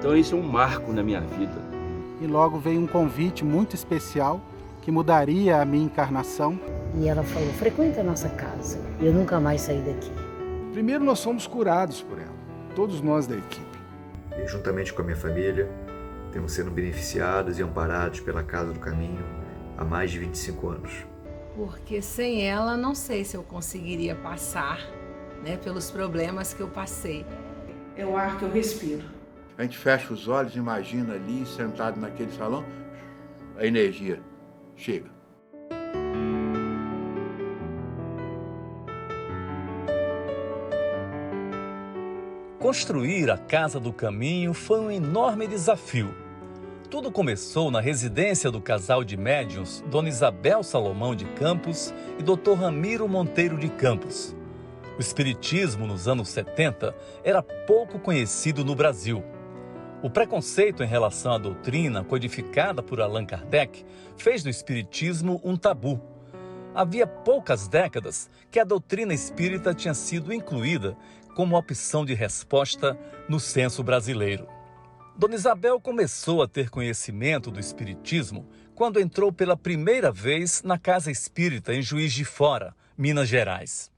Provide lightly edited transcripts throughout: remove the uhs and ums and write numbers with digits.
Então isso é um marco na minha vida. E logo veio um convite muito especial que mudaria a minha encarnação. E ela falou, frequenta a nossa casa. Eu nunca mais saí daqui. Primeiro nós somos curados por ela, todos nós da equipe. E juntamente com a minha família, temos sido beneficiados e amparados pela Casa do Caminho há mais de 25 anos. Porque sem ela, não sei se eu conseguiria passar, né, pelos problemas que eu passei. É o ar que eu respiro. A gente fecha os olhos, imagina ali, sentado naquele salão, a energia chega. Construir a Casa do Caminho foi um enorme desafio. Tudo começou na residência do casal de médiuns Dona Isabel Salomão de Campos e Dr. Ramiro Monteiro de Campos. O espiritismo nos anos 70 era pouco conhecido no Brasil. O preconceito em relação à doutrina codificada por Allan Kardec fez do espiritismo um tabu. Havia poucas décadas que a doutrina espírita tinha sido incluída como opção de resposta no censo brasileiro. Dona Isabel começou a ter conhecimento do espiritismo quando entrou pela primeira vez na Casa Espírita em Juiz de Fora, Minas Gerais.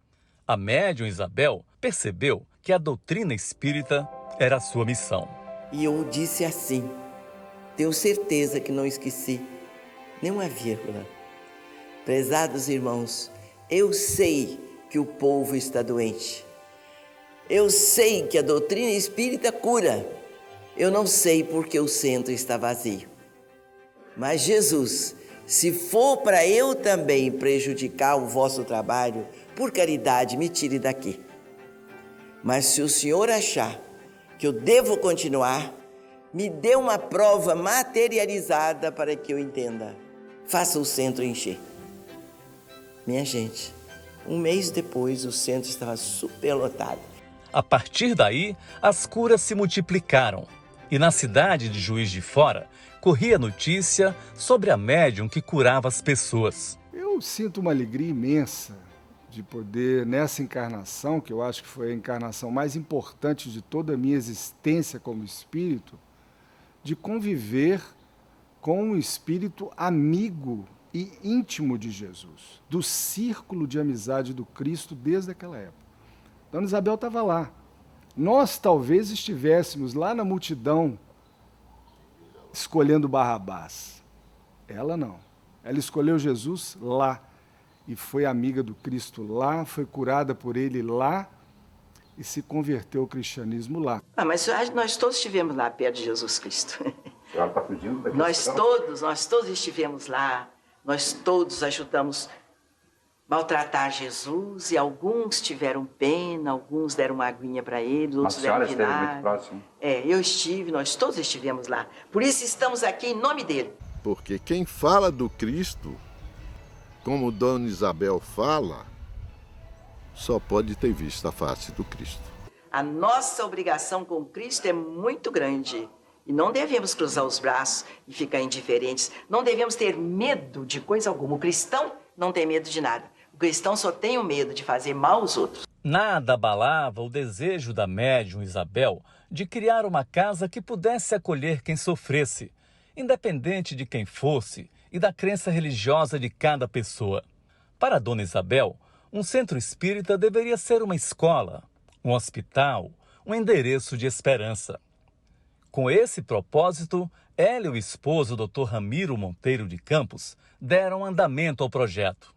A médium Isabel percebeu que a doutrina espírita era a sua missão. E eu disse assim, tenho certeza que não esqueci nem uma vírgula. Prezados irmãos, eu sei que o povo está doente. Eu sei que a doutrina espírita cura. Eu não sei porque o centro está vazio. Mas Jesus, se for para eu também prejudicar o vosso trabalho, por caridade, me tire daqui. Mas se o Senhor achar que eu devo continuar, me dê uma prova materializada para que eu entenda. Faça o centro encher. Minha gente, um mês depois o centro estava superlotado. A partir daí, as curas se multiplicaram. E na cidade de Juiz de Fora, corria notícia sobre a médium que curava as pessoas. Eu sinto uma alegria imensa de poder, nessa encarnação, que eu acho que foi a encarnação mais importante de toda a minha existência como espírito, de conviver com um espírito amigo e íntimo de Jesus, do círculo de amizade do Cristo desde aquela época. Dona Isabel estava lá. Nós talvez estivéssemos lá na multidão escolhendo Barrabás. Ela não. Ela escolheu Jesus lá e foi amiga do Cristo lá, foi curada por ele lá e se converteu ao cristianismo lá. Mas nós todos estivemos lá perto de Jesus Cristo. Ela está fugindo daqui. Nós todos estivemos lá, nós todos ajudamos maltratar Jesus e alguns tiveram pena, alguns deram uma aguinha para ele, outros deram vinagre. A senhora esteve muito próximo. Eu estive, nós todos estivemos lá. Por isso estamos aqui em nome dele. Porque quem fala do Cristo, como Dona Isabel fala, só pode ter visto a face do Cristo. A nossa obrigação com Cristo é muito grande. E não devemos cruzar os braços e ficar indiferentes. Não devemos ter medo de coisa alguma. O cristão não tem medo de nada. O cristão só tem o medo de fazer mal aos outros. Nada abalava o desejo da médium Isabel de criar uma casa que pudesse acolher quem sofresse, independente de quem fosse e da crença religiosa de cada pessoa. Para Dona Isabel, um centro espírita deveria ser uma escola, um hospital, um endereço de esperança. Com esse propósito, ela e o esposo, Dr. Ramiro Monteiro de Campos, deram andamento ao projeto.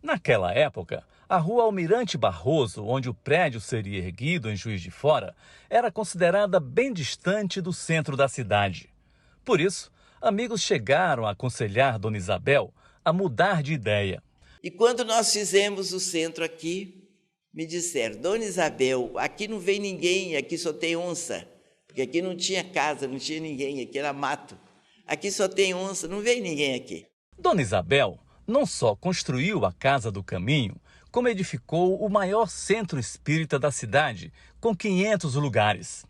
Naquela época, a rua Almirante Barroso, onde o prédio seria erguido em Juiz de Fora, era considerada bem distante do centro da cidade. Por isso, amigos chegaram a aconselhar Dona Isabel a mudar de ideia. E quando nós fizemos o centro aqui, me disseram, Dona Isabel, aqui não vem ninguém, aqui só tem onça. Porque aqui não tinha casa, não tinha ninguém, aqui era mato. Aqui só tem onça, não vem ninguém aqui. Dona Isabel não só construiu a Casa do Caminho, como edificou o maior centro espírita da cidade, com 500 lugares.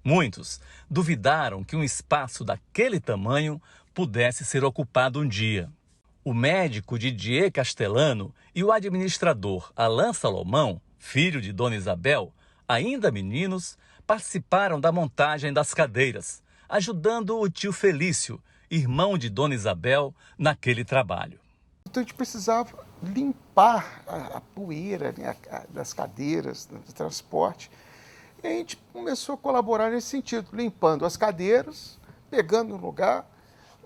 Muitos duvidaram que um espaço daquele tamanho pudesse ser ocupado um dia. O médico Didier Castellano e o administrador Alain Salomão, filho de Dona Isabel, ainda meninos, participaram da montagem das cadeiras, ajudando o tio Felício, irmão de Dona Isabel, naquele trabalho. Então a gente precisava limpar a poeira, né, das cadeiras, do transporte. E a gente começou a colaborar nesse sentido, limpando as cadeiras, pegando no lugar,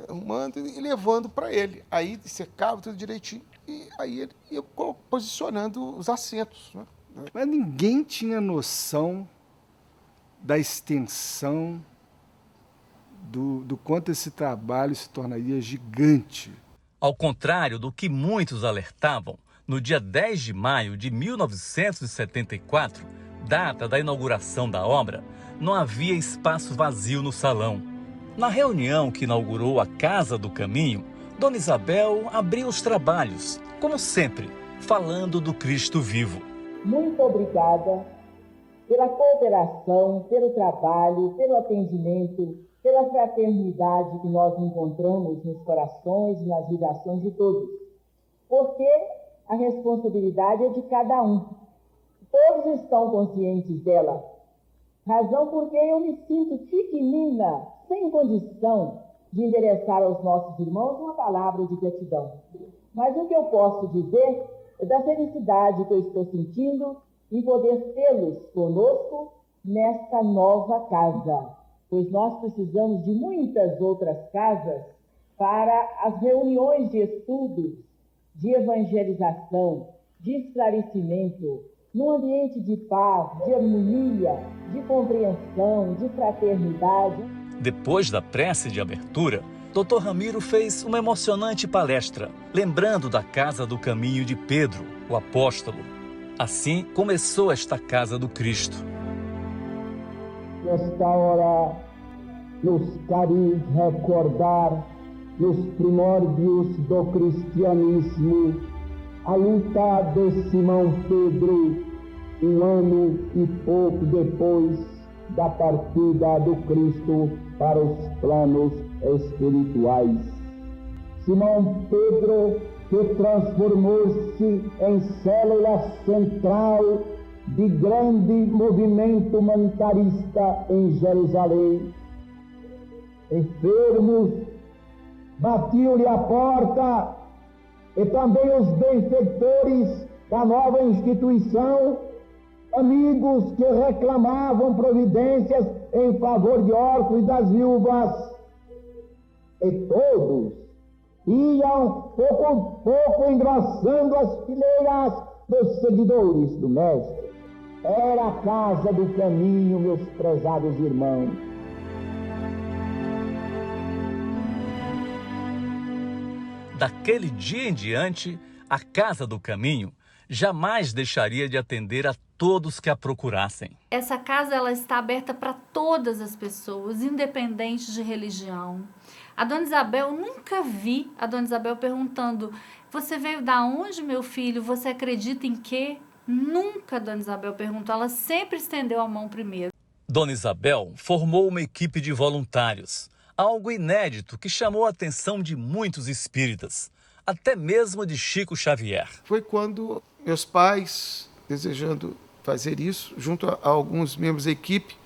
arrumando e levando para ele. Aí secava tudo direitinho e aí ele ia posicionando os assentos, né? Mas ninguém tinha noção da extensão do quanto esse trabalho se tornaria gigante. Ao contrário do que muitos alertavam, no dia 10 de maio de 1974, data da inauguração da obra, não havia espaço vazio no salão. Na reunião que inaugurou a Casa do Caminho, Dona Isabel abriu os trabalhos, como sempre, falando do Cristo vivo. Muito obrigada pela cooperação, pelo trabalho, pelo atendimento, pela fraternidade que nós encontramos nos corações e nas ligações de todos. Porque a responsabilidade é de cada um. Todos estão conscientes dela. Razão porque eu me sinto pequenina, sem condição de endereçar aos nossos irmãos uma palavra de gratidão. Mas o que eu posso dizer é da felicidade que eu estou sentindo em poder tê-los conosco nesta nova casa, pois nós precisamos de muitas outras casas para as reuniões de estudos, de evangelização, de esclarecimento, num ambiente de paz, de harmonia, de compreensão, de fraternidade. Depois da prece de abertura, Dr. Ramiro fez uma emocionante palestra, lembrando da Casa do Caminho de Pedro, o apóstolo. Assim começou esta Casa do Cristo. Nesta hora, nos cabe recordar, nos primórdios do cristianismo, a luta de Simão Pedro, 1 ano e pouco depois da partida do Cristo para os planos espirituais. Simão Pedro, que transformou-se em célula central de grande movimento humanitarista em Jerusalém. Enfermos batiam-lhe a porta e também os benfeitores da nova instituição, amigos que reclamavam providências em favor de órfãos e das viúvas. E todos iam pouco a pouco engrossando as fileiras dos seguidores do Mestre. Era a Casa do Caminho, meus prezados irmãos. Daquele dia em diante, a Casa do Caminho jamais deixaria de atender a todos que a procurassem. Essa casa ela está aberta para todas as pessoas, independente de religião. A Dona Isabel, nunca vi a Dona Isabel perguntando: você veio da onde, meu filho? Você acredita em quê? Nunca a Dona Isabel perguntou, ela sempre estendeu a mão primeiro. Dona Isabel formou uma equipe de voluntários, algo inédito que chamou a atenção de muitos espíritas, até mesmo de Chico Xavier. Foi quando meus pais, desejando fazer isso, junto a alguns membros da equipe,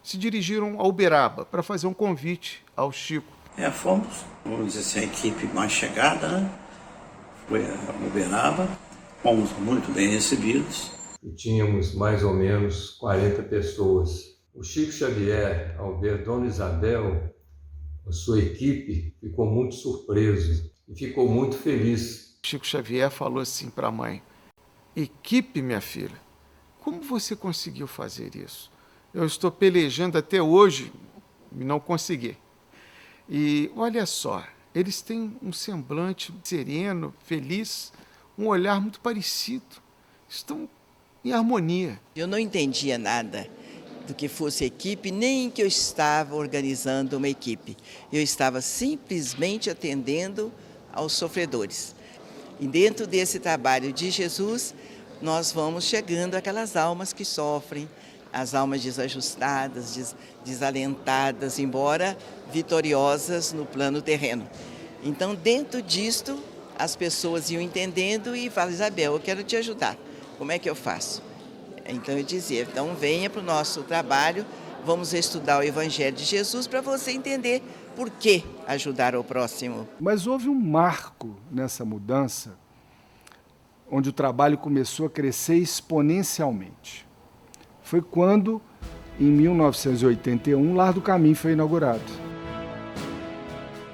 se dirigiram a Uberaba para fazer um convite ao Chico. Fomos, vamos dizer assim, a equipe mais chegada, né? Foi a Uberaba, fomos muito bem recebidos. E tínhamos mais ou menos 40 pessoas. O Chico Xavier, ao ver Dona Isabel, a sua equipe, ficou muito surpreso e ficou muito feliz. Chico Xavier falou assim para a mãe: equipe, minha filha, como você conseguiu fazer isso? Eu estou pelejando até hoje e não consegui. E olha só, eles têm um semblante sereno, feliz, um olhar muito parecido, estão em harmonia. Eu não entendia nada do que fosse equipe, nem que eu estava organizando uma equipe. Eu estava simplesmente atendendo aos sofredores. E dentro desse trabalho de Jesus, nós vamos chegando àquelas almas que sofrem, as almas desajustadas, desalentadas, embora vitoriosas no plano terreno. Então, dentro disto, as pessoas iam entendendo e falam: Isabel, eu quero te ajudar. Como é que eu faço? Então eu dizia, então venha para o nosso trabalho, vamos estudar o Evangelho de Jesus para você entender por que ajudar o próximo. Mas houve um marco nessa mudança, onde o trabalho começou a crescer exponencialmente. Foi quando, em 1981, o Lar do Caminho foi inaugurado.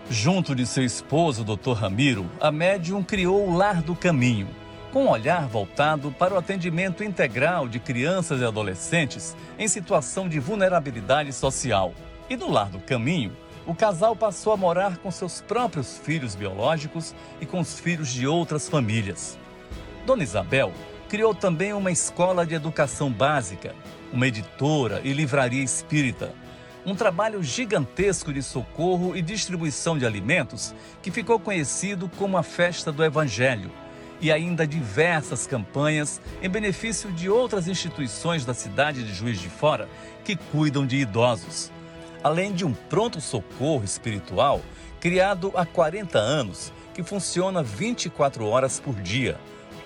Junto de seu esposo, Dr. Ramiro, a médium criou o Lar do Caminho, com um olhar voltado para o atendimento integral de crianças e adolescentes em situação de vulnerabilidade social. E no Lar do Caminho, o casal passou a morar com seus próprios filhos biológicos e com os filhos de outras famílias. Dona Isabel criou também uma escola de educação básica, uma editora e livraria espírita, um trabalho gigantesco de socorro e distribuição de alimentos que ficou conhecido como a Festa do Evangelho, e ainda diversas campanhas em benefício de outras instituições da cidade de Juiz de Fora que cuidam de idosos. Além de um pronto-socorro espiritual criado há 40 anos, que funciona 24 horas por dia,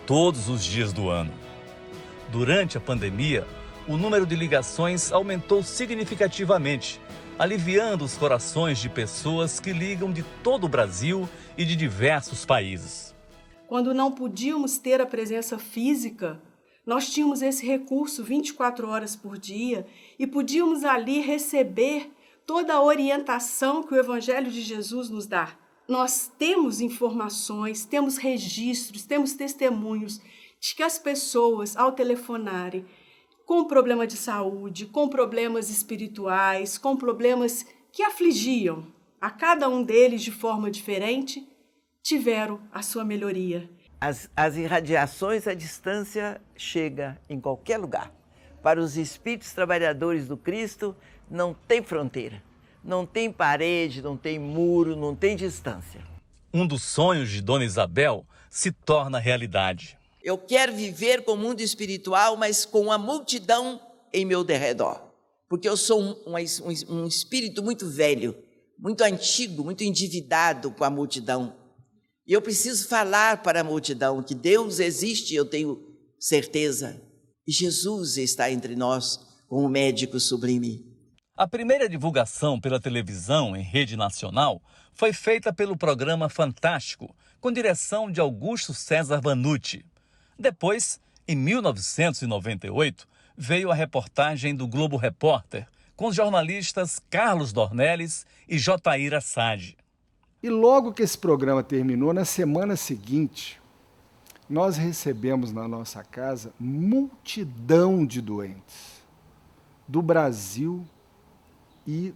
todos os dias do ano. Durante a pandemia, o número de ligações aumentou significativamente, aliviando os corações de pessoas que ligam de todo o Brasil e de diversos países. Quando não podíamos ter a presença física, nós tínhamos esse recurso 24 horas por dia e podíamos ali receber toda a orientação que o Evangelho de Jesus nos dá. Nós temos informações, temos registros, temos testemunhos de que as pessoas, ao telefonarem, com problema de saúde, com problemas espirituais, com problemas que afligiam a cada um deles de forma diferente, tiveram a sua melhoria. As irradiações à distância chegam em qualquer lugar. Para os espíritos trabalhadores do Cristo, não tem fronteira, não tem parede, não tem muro, não tem distância. Um dos sonhos de Dona Isabel se torna realidade. Eu quero viver com o mundo espiritual, mas com a multidão em meu derredor. Porque eu sou um espírito muito velho, muito antigo, muito endividado com a multidão. E eu preciso falar para a multidão que Deus existe, eu tenho certeza. E Jesus está entre nós como médico sublime. A primeira divulgação pela televisão em rede nacional foi feita pelo programa Fantástico, com direção de Augusto César Vanucci. Depois, em 1998, veio a reportagem do Globo Repórter, com os jornalistas Carlos Dornelles e Jotair Assad. E logo que esse programa terminou, na semana seguinte, nós recebemos na nossa casa multidão de doentes do Brasil e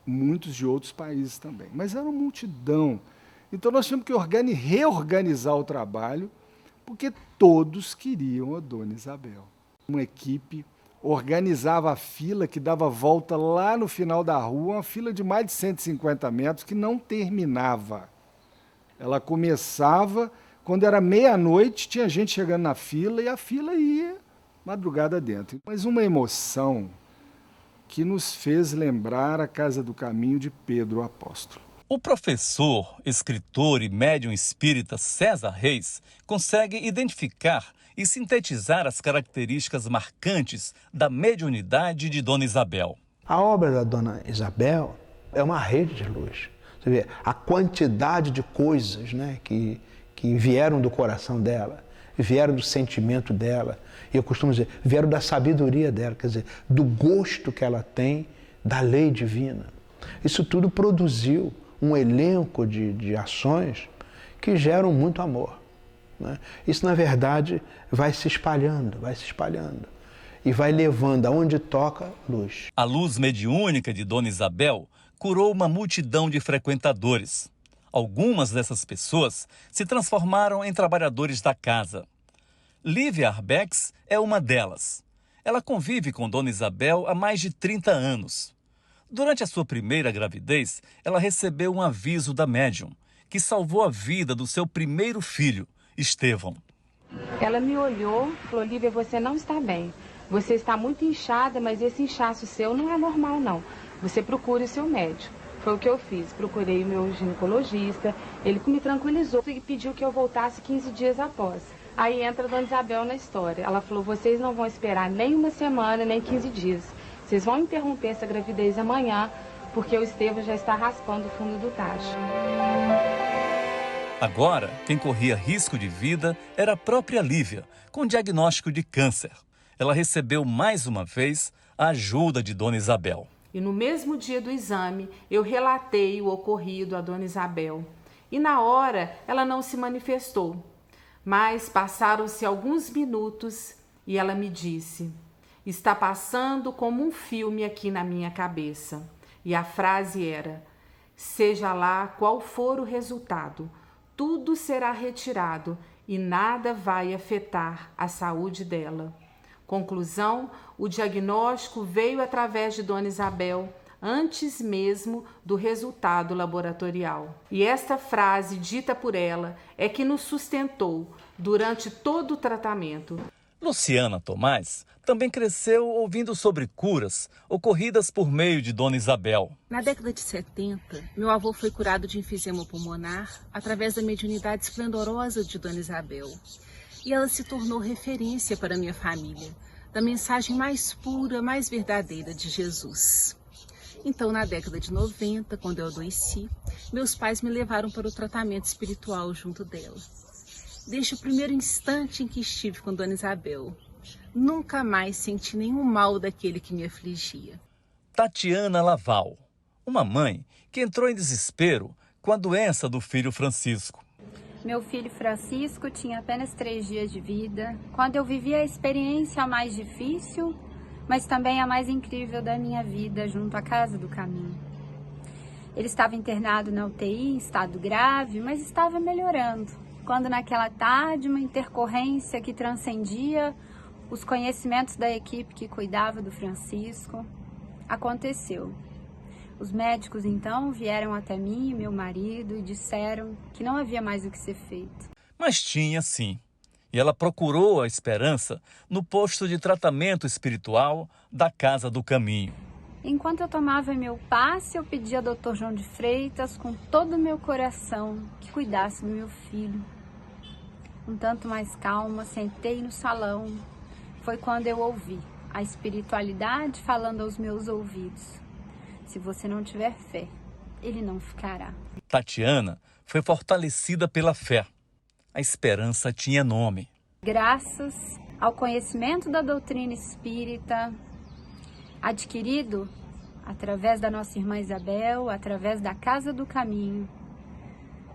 muitos de outros países também. Mas era uma multidão. Então nós tivemos que reorganizar o trabalho, porque todos queriam a Dona Isabel. Uma equipe organizava a fila que dava volta lá no final da rua, uma fila de mais de 150 metros que não terminava. Ela começava, quando era meia-noite, tinha gente chegando na fila e a fila ia madrugada dentro. Mas uma emoção que nos fez lembrar a Casa do Caminho de Pedro o Apóstolo. O professor, escritor e médium espírita César Reis consegue identificar e sintetizar as características marcantes da mediunidade de Dona Isabel. A obra da Dona Isabel é uma rede de luz. Você vê a quantidade de coisas, né, que vieram do coração dela, vieram do sentimento dela, e eu costumo dizer, vieram da sabedoria dela, quer dizer, do gosto que ela tem da lei divina. Isso tudo produziu um elenco de ações que geram muito amor. Né? Isso, na verdade, vai se espalhando e vai levando aonde toca luz. A luz mediúnica de Dona Isabel curou uma multidão de frequentadores. Algumas dessas pessoas se transformaram em trabalhadores da casa. Lívia Arbex é uma delas. Ela convive com Dona Isabel há mais de 30 anos. Durante a sua primeira gravidez, ela recebeu um aviso da médium, que salvou a vida do seu primeiro filho, Estevão. Ela me olhou e falou, Lívia, você não está bem. Você está muito inchada, mas esse inchaço seu não é normal, não. Você procure o seu médico. Foi o que eu fiz. Procurei o meu ginecologista, ele me tranquilizou e pediu que eu voltasse 15 dias após. Aí entra a Dona Isabel na história. Ela falou, vocês não vão esperar nem uma semana, nem 15 dias. Vocês vão interromper essa gravidez amanhã, porque o Estevão já está raspando o fundo do tacho. Agora, quem corria risco de vida era a própria Lívia, com diagnóstico de câncer. Ela recebeu mais uma vez a ajuda de Dona Isabel. E no mesmo dia do exame, eu relatei o ocorrido à Dona Isabel. E na hora, ela não se manifestou. Mas passaram-se alguns minutos e ela me disse: está passando como um filme aqui na minha cabeça. E a frase era: seja lá qual for o resultado, tudo será retirado e nada vai afetar a saúde dela. Conclusão: o diagnóstico veio através de Dona Isabel, antes mesmo do resultado laboratorial. E esta frase dita por ela é que nos sustentou durante todo o tratamento. Luciana Tomás também cresceu ouvindo sobre curas ocorridas por meio de Dona Isabel. Na década de 70, meu avô foi curado de enfisema pulmonar através da mediunidade esplendorosa de Dona Isabel. E ela se tornou referência para minha família, da mensagem mais pura, mais verdadeira de Jesus. Então, na década de 90, quando eu adoeci, meus pais me levaram para o tratamento espiritual junto dela. Desde o primeiro instante em que estive com Dona Isabel, nunca mais senti nenhum mal daquele que me afligia. Tatiana Laval, uma mãe que entrou em desespero com a doença do filho Francisco. Meu filho Francisco tinha apenas 3 dias de vida, quando eu vivi a experiência mais difícil, mas também a mais incrível da minha vida, junto à Casa do Caminho. Ele estava internado na UTI, em estado grave, mas estava melhorando, quando naquela tarde uma intercorrência que transcendia os conhecimentos da equipe que cuidava do Francisco aconteceu. Os médicos então vieram até mim e meu marido e disseram que não havia mais o que ser feito. Mas tinha sim. E ela procurou a esperança no posto de tratamento espiritual da Casa do Caminho. Enquanto eu tomava meu passe, eu pedi ao Dr. João de Freitas, com todo o meu coração, que cuidasse do meu filho. Um tanto mais calma, sentei no salão. Foi quando eu ouvi a espiritualidade falando aos meus ouvidos: se você não tiver fé, ele não ficará. Tatiana foi fortalecida pela fé. A esperança tinha nome. Graças ao conhecimento da doutrina espírita, adquirido através da nossa irmã Isabel, através da Casa do Caminho,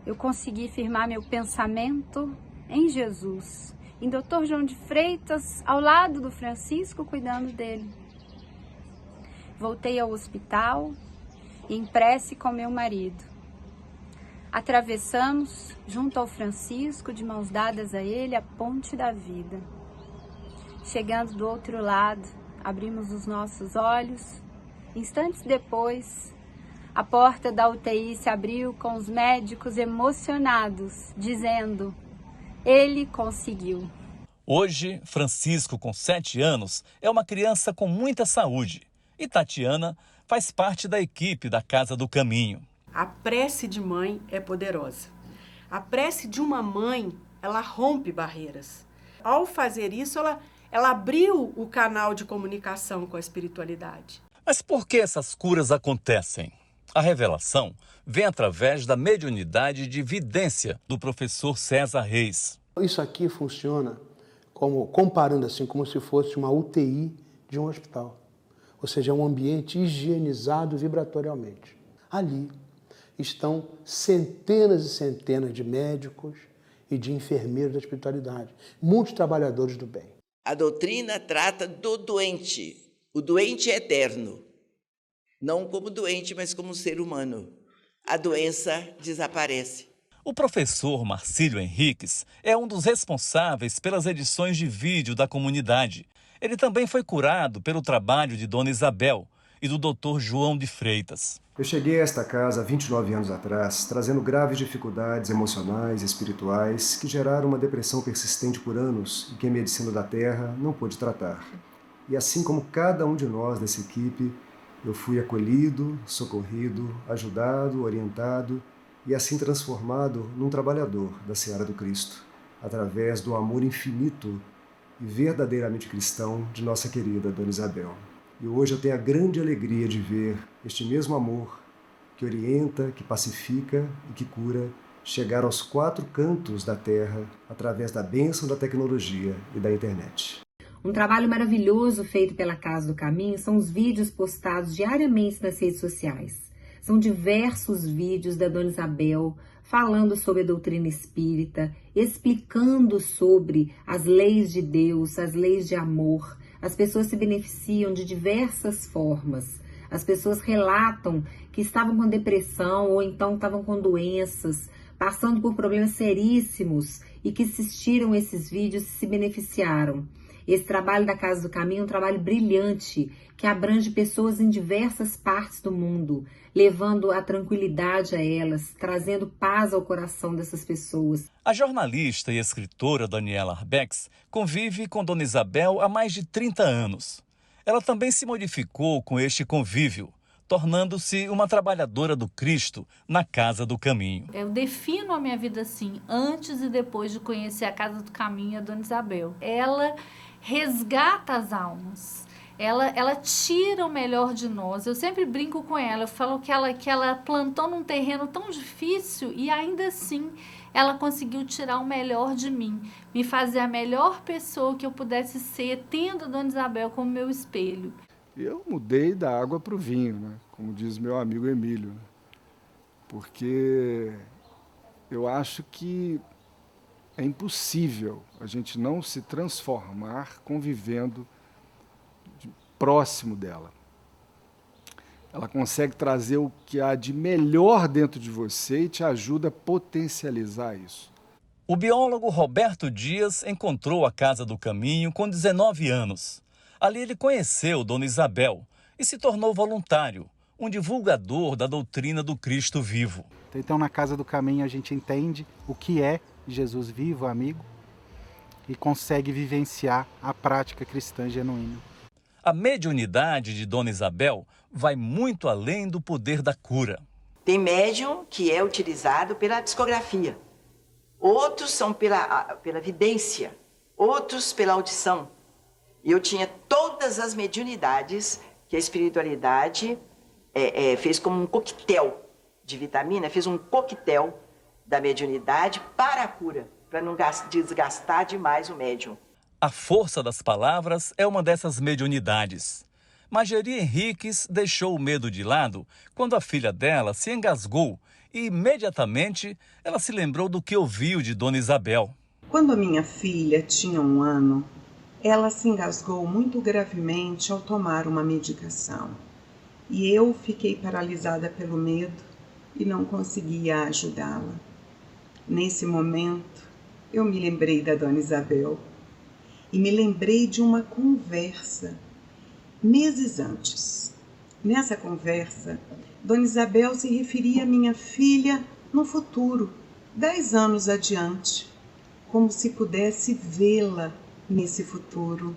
eu consegui firmar meu pensamento em Jesus, em Dr. João de Freitas, ao lado do Francisco, cuidando dele. Voltei ao hospital, em prece com meu marido. Atravessamos, junto ao Francisco, de mãos dadas a ele, a ponte da vida. Chegando do outro lado, abrimos os nossos olhos. Instantes depois, a porta da UTI se abriu com os médicos emocionados, dizendo: ele conseguiu. Hoje, Francisco, com 7 anos, é uma criança com muita saúde. E Tatiana faz parte da equipe da Casa do Caminho. A prece de mãe é poderosa. A prece de uma mãe, ela rompe barreiras. Ao fazer isso, ela abriu o canal de comunicação com a espiritualidade. Mas por que essas curas acontecem? A revelação vem através da mediunidade de vidência do professor César Reis. Isso aqui funciona comparando assim, como se fosse uma UTI de um hospital. Ou seja, é um ambiente higienizado vibratorialmente. Ali estão centenas e centenas de médicos e de enfermeiros da espiritualidade, muitos trabalhadores do bem. A doutrina trata do doente. O doente é eterno. Não como doente, mas como ser humano. A doença desaparece. O professor Marcílio Henriques é um dos responsáveis pelas edições de vídeo da comunidade. Ele também foi curado pelo trabalho de Dona Isabel e do Dr. João de Freitas. Eu cheguei a esta casa há 29 anos atrás, trazendo graves dificuldades emocionais e espirituais que geraram uma depressão persistente por anos e que a medicina da Terra não pôde tratar. E assim como cada um de nós dessa equipe, eu fui acolhido, socorrido, ajudado, orientado e assim transformado num trabalhador da Seara do Cristo. através do amor infinito e verdadeiramente cristão de nossa querida Dona Isabel. E hoje eu tenho a grande alegria de ver este mesmo amor que orienta, que pacifica e que cura chegar aos 4 cantos da terra através da bênção da tecnologia e da internet. Um trabalho maravilhoso feito pela Casa do Caminho são os vídeos postados diariamente nas redes sociais. São diversos vídeos da Dona Isabel falando sobre a doutrina espírita, explicando sobre as leis de Deus, as leis de amor. As pessoas se beneficiam de diversas formas. As pessoas relatam que estavam com depressão ou então estavam com doenças, passando por problemas seríssimos e que assistiram esses vídeos e se beneficiaram. Esse trabalho da Casa do Caminho é um trabalho brilhante que abrange pessoas em diversas partes do mundo, levando a tranquilidade a elas, trazendo paz ao coração dessas pessoas. A jornalista e escritora Daniela Arbex convive com Dona Isabel há mais de 30 anos. Ela também se modificou com este convívio, tornando-se uma trabalhadora do Cristo na Casa do Caminho. Eu defino a minha vida assim, antes e depois de conhecer a Casa do Caminho e a Dona Isabel. Ela resgata as almas. Ela tira o melhor de nós. Eu sempre brinco com ela, eu falo que ela plantou num terreno tão difícil e ainda assim ela conseguiu tirar o melhor de mim, me fazer a melhor pessoa que eu pudesse ser, tendo a Dona Isabel como meu espelho. Eu mudei da água para o vinho, né? Como diz meu amigo Emílio, porque eu acho que é impossível a gente não se transformar convivendo próximo dela. Ela consegue trazer o que há de melhor dentro de você e te ajuda a potencializar isso. O biólogo Roberto Dias encontrou a Casa do Caminho com 19 anos. Ali ele conheceu Dona Isabel e se tornou voluntário, um divulgador da doutrina do Cristo vivo. Então, na Casa do Caminho, a gente entende o que é Jesus vivo, amigo, e consegue vivenciar a prática cristã genuína. A mediunidade de Dona Isabel vai muito além do poder da cura. Tem médium que é utilizado pela psicografia, outros são pela vidência, outros pela audição. E eu tinha todas as mediunidades que a espiritualidade fez como um coquetel de vitamina, fez um coquetel da mediunidade para a cura, para não desgastar demais o médium. A força das palavras é uma dessas mediunidades. Margeri Henriques deixou o medo de lado quando a filha dela se engasgou e imediatamente ela se lembrou do que ouviu de Dona Isabel. Quando a minha filha tinha 1 ano, ela se engasgou muito gravemente ao tomar uma medicação. E eu fiquei paralisada pelo medo e não conseguia ajudá-la. Nesse momento, eu me lembrei da Dona Isabel e me lembrei de uma conversa meses antes. Nessa conversa, Dona Isabel se referia à minha filha no futuro, 10 anos adiante, como se pudesse vê-la nesse futuro.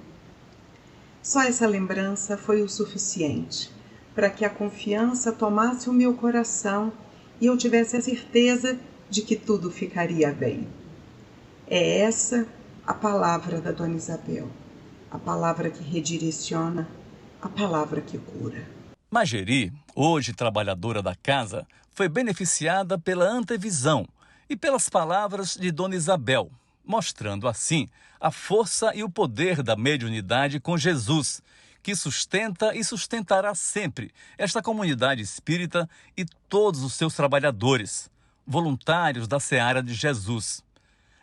Só essa lembrança foi o suficiente para que a confiança tomasse o meu coração e eu tivesse a certeza de que tudo ficaria bem. É essa a palavra da Dona Isabel, a palavra que redireciona, a palavra que cura. Margeri, hoje trabalhadora da casa, foi beneficiada pela antevisão e pelas palavras de Dona Isabel, mostrando assim a força e o poder da mediunidade com Jesus, que sustenta e sustentará sempre esta comunidade espírita e todos os seus trabalhadores, voluntários da Seara de Jesus.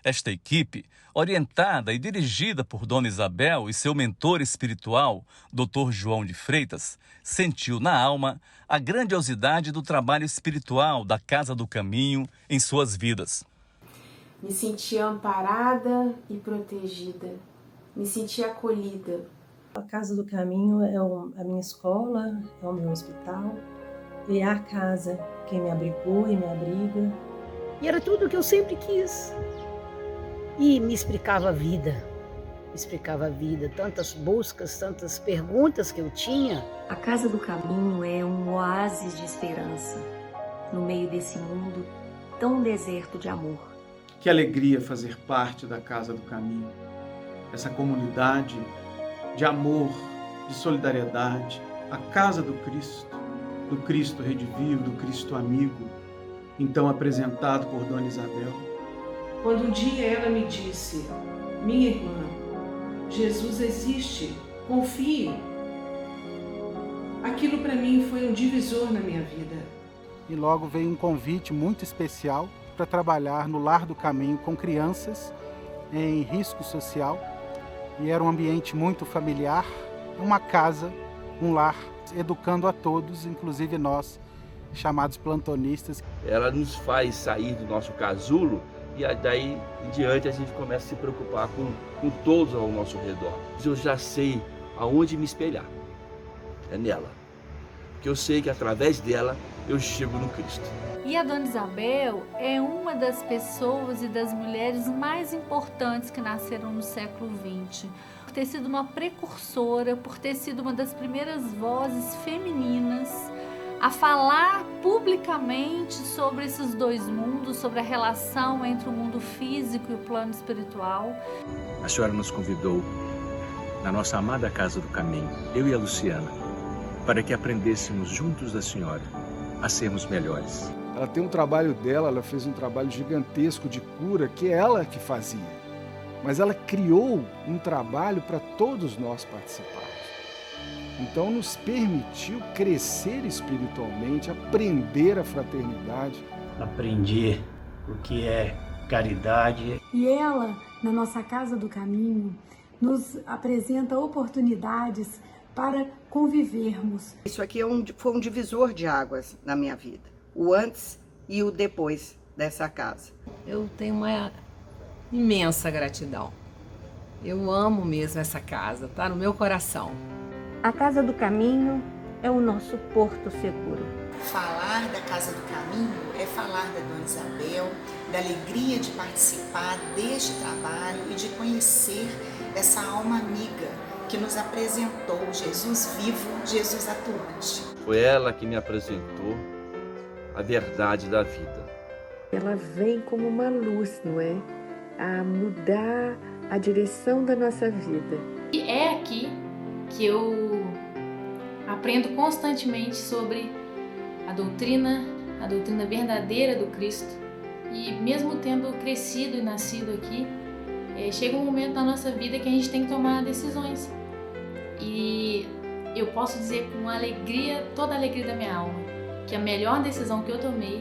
Esta equipe, orientada e dirigida por Dona Isabel e seu mentor espiritual, Dr. João de Freitas, sentiu na alma a grandiosidade do trabalho espiritual da Casa do Caminho em suas vidas. Me senti amparada e protegida, me senti acolhida. A Casa do Caminho é a minha escola, é o meu hospital, e é a casa que me abrigou e me abriga. E era tudo o que eu sempre quis. E me explicava a vida, tantas buscas, tantas perguntas que eu tinha. A Casa do Caminho é um oásis de esperança no meio desse mundo tão deserto de amor. Que alegria fazer parte da Casa do Caminho. Essa comunidade de amor, de solidariedade, a casa do Cristo redivivo, do Cristo amigo, então apresentado por Dona Isabel. Quando um dia ela me disse: minha irmã, Jesus existe, confie. Aquilo para mim foi um divisor na minha vida. E logo veio um convite muito especial para trabalhar no Lar do Caminho com crianças em risco social. E era um ambiente muito familiar, uma casa, um lar, educando a todos, inclusive nós, chamados plantonistas. Ela nos faz sair do nosso casulo e daí em diante a gente começa a se preocupar com todos ao nosso redor. Eu já sei aonde me espelhar, é nela, porque eu sei que através dela eu chego no Cristo. E a Dona Isabel é uma das pessoas e das mulheres mais importantes que nasceram no século XX. Por ter sido uma precursora, por ter sido uma das primeiras vozes femininas a falar publicamente sobre esses dois mundos, sobre a relação entre o mundo físico e o plano espiritual. A senhora nos convidou na nossa amada Casa do Caminho, eu e a Luciana, para que aprendêssemos juntos da senhora a sermos melhores. Ela tem um trabalho dela, ela fez um trabalho gigantesco de cura que é ela que fazia. Mas ela criou um trabalho para todos nós participarmos. Então nos permitiu crescer espiritualmente, aprender a fraternidade. Aprender o que é caridade. E ela, na nossa Casa do Caminho, nos apresenta oportunidades para convivermos. Isso aqui foi um divisor de águas na minha vida, o antes e o depois dessa casa. Eu tenho uma imensa gratidão. Eu amo mesmo essa casa, tá no meu coração. A Casa do Caminho é o nosso porto seguro. Falar da Casa do Caminho é falar da Dona Isabel, da alegria de participar deste trabalho e de conhecer essa alma amiga que nos apresentou Jesus vivo, Jesus atuante. Foi ela que me apresentou a verdade da vida. Ela vem como uma luz, não é? A mudar a direção da nossa vida. E é aqui que eu aprendo constantemente sobre a doutrina verdadeira do Cristo. E mesmo tendo crescido e nascido aqui, chega um momento na nossa vida que a gente tem que tomar decisões. E eu posso dizer com alegria, toda a alegria da minha alma, que a melhor decisão que eu tomei,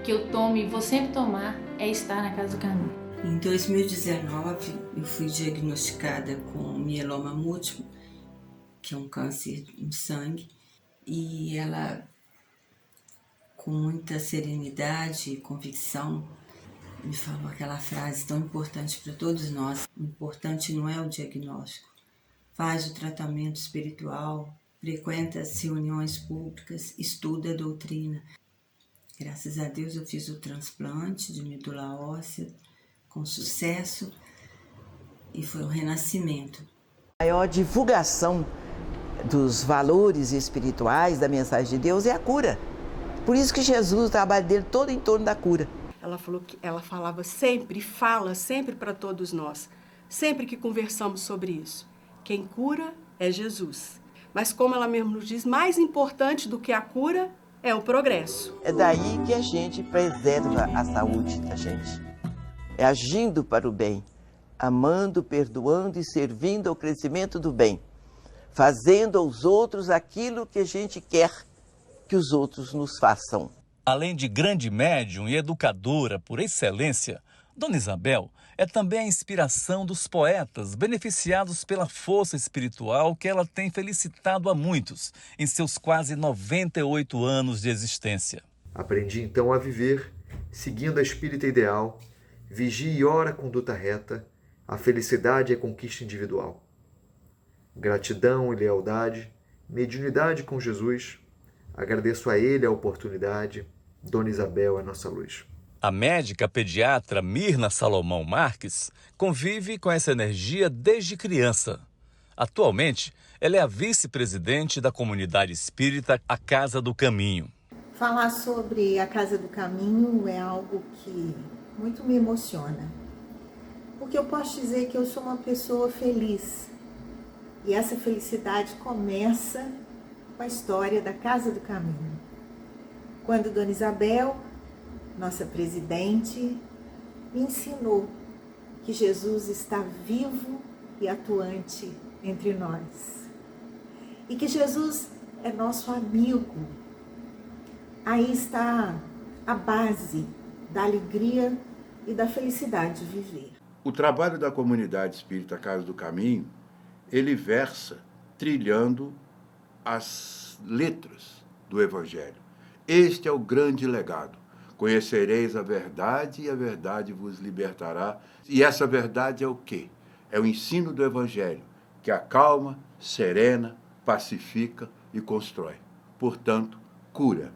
que eu tomo e vou sempre tomar, é estar na Casa do Caminho. Em 2019, eu fui diagnosticada com mieloma múltiplo, que é um câncer no sangue, e ela, com muita serenidade e convicção, me falou aquela frase tão importante para todos nós: o importante não é o diagnóstico, faz o tratamento espiritual, frequenta as reuniões públicas, estuda a doutrina. Graças a Deus eu fiz o transplante de medula óssea com sucesso e foi um renascimento. A maior divulgação dos valores espirituais da mensagem de Deus é a cura. Por isso que Jesus, o trabalho dele todo em torno da cura. Ela falou que ela falava sempre, fala sempre para todos nós, sempre que conversamos sobre isso. Quem cura é Jesus. Mas como ela mesmo nos diz, mais importante do que a cura é o progresso. É daí que a gente preserva a saúde da gente. É agindo para o bem, amando, perdoando e servindo ao crescimento do bem. Fazendo aos outros aquilo que a gente quer que os outros nos façam. Além de grande médium e educadora por excelência, Dona Isabel é também a inspiração dos poetas beneficiados pela força espiritual que ela tem felicitado a muitos em seus quase 98 anos de existência. Aprendi então a viver, seguindo a espírita ideal, vigia e ora a conduta reta, a felicidade é conquista individual. Gratidão e lealdade, mediunidade com Jesus, agradeço a Ele a oportunidade, Dona Isabel é nossa luz. A médica pediatra Mirna Salomão Marques convive com essa energia desde criança. Atualmente, ela é a vice-presidente da comunidade espírita A Casa do Caminho. Falar sobre a Casa do Caminho é algo que muito me emociona. Porque eu posso dizer que eu sou uma pessoa feliz. E essa felicidade começa com a história da Casa do Caminho. Quando Dona Isabel, nossa presidente, me ensinou que Jesus está vivo e atuante entre nós. E que Jesus é nosso amigo. Aí está a base da alegria e da felicidade de viver. O trabalho da comunidade espírita Casa do Caminho, ele versa trilhando as letras do Evangelho. Este é o grande legado. Conhecereis a verdade e a verdade vos libertará. E essa verdade é o quê? É o ensino do Evangelho, que acalma, serena, pacifica e constrói. Portanto, cura.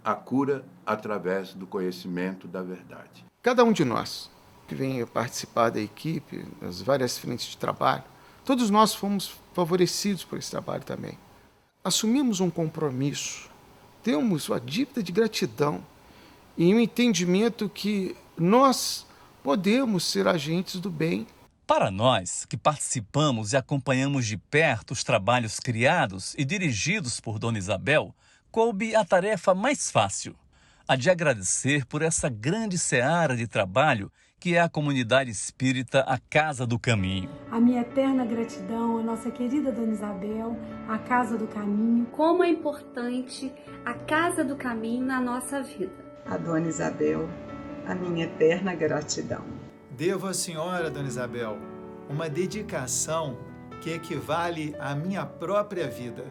A cura através do conhecimento da verdade. Cada um de nós que venha participar da equipe, das várias frentes de trabalho, todos nós fomos favorecidos por esse trabalho também. Assumimos um compromisso, temos a dívida de gratidão e um entendimento que nós podemos ser agentes do bem. Para nós, que participamos e acompanhamos de perto os trabalhos criados e dirigidos por Dona Isabel, coube a tarefa mais fácil, a de agradecer por essa grande seara de trabalho que é a comunidade espírita A Casa do Caminho. A minha eterna gratidão à nossa querida Dona Isabel, à Casa do Caminho. Como é importante a Casa do Caminho na nossa vida. A Dona Isabel, a minha eterna gratidão. Devo à senhora, Dona Isabel, uma dedicação que equivale à minha própria vida.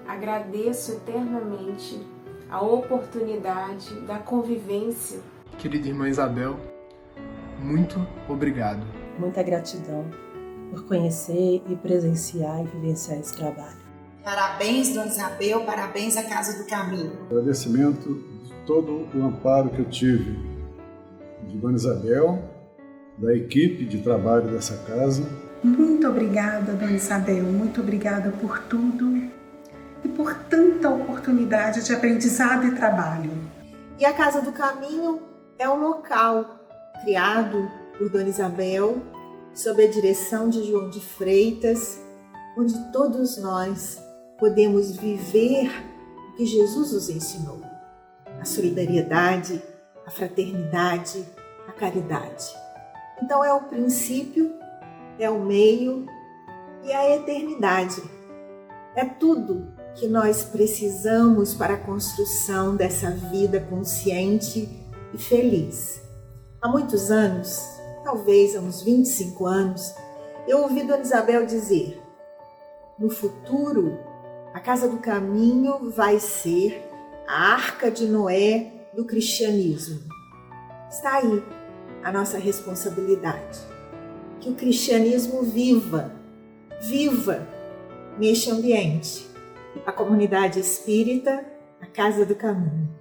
Agradeço eternamente a oportunidade da convivência. Querida irmã Isabel, muito obrigado. Muita gratidão por conhecer e presenciar e vivenciar esse trabalho. Parabéns, Dona Isabel, parabéns à Casa do Caminho. Agradecimento de todo o amparo que eu tive de Dona Isabel, da equipe de trabalho dessa casa. Muito obrigada, Dona Isabel, muito obrigada por tudo e por tanta oportunidade de aprendizado e trabalho. E a Casa do Caminho é um local criado por Dona Isabel, sob a direção de João de Freitas, onde todos nós podemos viver o que Jesus nos ensinou: a solidariedade, a fraternidade, a caridade. Então é o princípio, é o meio e a eternidade. É tudo que nós precisamos para a construção dessa vida consciente e feliz. Há muitos anos, talvez há uns 25 anos, eu ouvi Dona Isabel dizer: no futuro, a Casa do Caminho vai ser a Arca de Noé do cristianismo. Está aí a nossa responsabilidade. Que o cristianismo viva neste ambiente. A comunidade espírita, a Casa do Caminho.